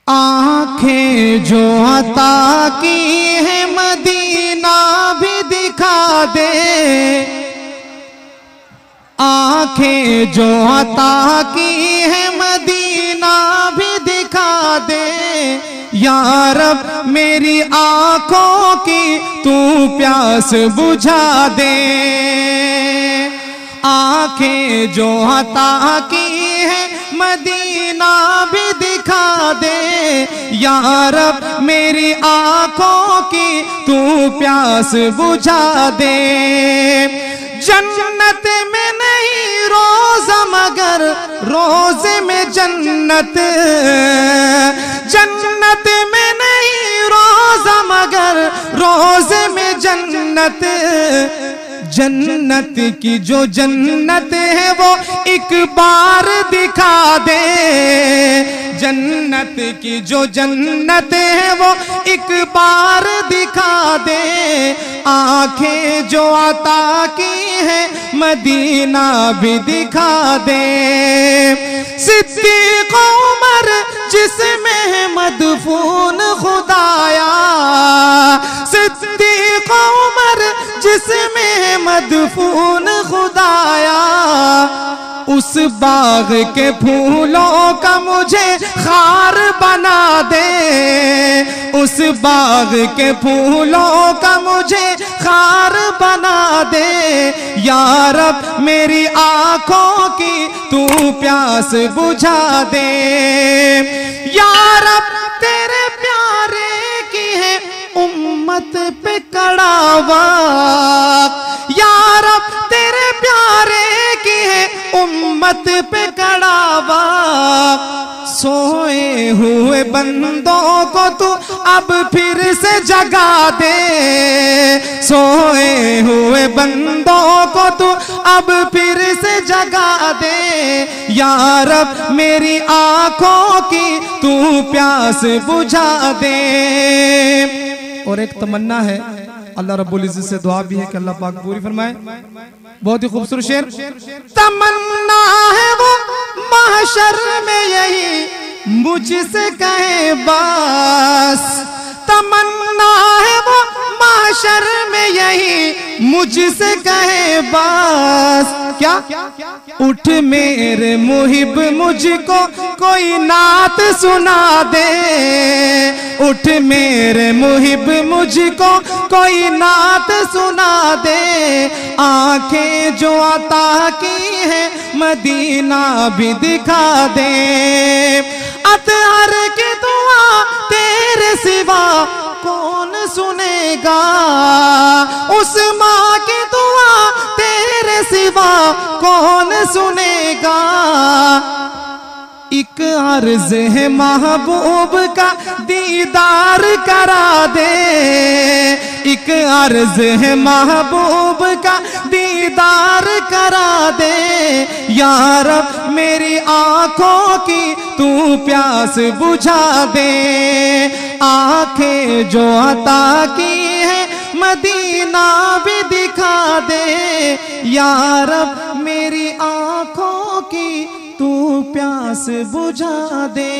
आंखें जो अता की है मदीना भी दिखा दे, आंखें जो अता की है मदीना भी दिखा दे। या रब मेरी आंखों की तू प्यास बुझा दे, आंखें जो अता की है मदीना भी दिखा दे। या रब मेरी आंखों की तू प्यास बुझा दे। जन्नत में नहीं रोज़ा मगर रोज़े में जन्नत, जन्नत में नहीं रोज़ा मगर रोज़े में जन्नत। जन्नत की जो जन्नत है वो एक बार दिखा दे, जन्नत की जो जन्नत है वो एक बार दिखा दे। आंखें जो अता की है मदीना भी दिखा दे। सिद्दीक़ उमर जिसमें है मदफून खुदाया, सिद्दीक़ उमर जिसमें है मदफून खुदाया। उस बाग के फूलों का मुझे खार बना दे, उस बाग के फूलों का मुझे खार बना दे। या रब मेरी आंखों की तू प्यास बुझा दे। या रब तेरे प्यारे की है उम्मत पे कड़ा वाक़, या रब तेरे प्यारे की है उम्मत पे कड़ा वाक़। सोए हुए बंदों को तू अब फिर से जगा दे, सोए हुए बंदों को तू अब फिर से जगा दे। या रब मेरी आंखों की तू प्यास बुझा दे। और एक तमन्ना है, अल्लाह रब्बुल इज्जत से दुआ भी है कि अल्लाह पाक पूरी फरमाए। बहुत ही खूबसूरत शेर। तमन्ना है वो महशर में यही मुझसे कहे बस, तमन्ना है वो महशर में यही मुझसे कहे बस। क्या उठ मेरे मुहिब मुझको कोई नात सुना दे, उठ मेरे मुहिब मुझको कोई नात सुना दे। आंखें जो अता की है मदीना भी दिखा दे। अतहर की दुआ तेरे सिवा कौन सुनेगा, उस माँ की दुआ तेरे सिवा कौन सुनेगा। एक अर्ज़ है महबूब का दीदार करा दे, एक अर्ज़ है महबूब का दीदार करा दे। या रब मेरी आंखों की तू प्यास बुझा दे। आंखें जो अता की है मदीना भी दिखा दे। या रब मेरी आंखों की तू प्यास बुझा दे।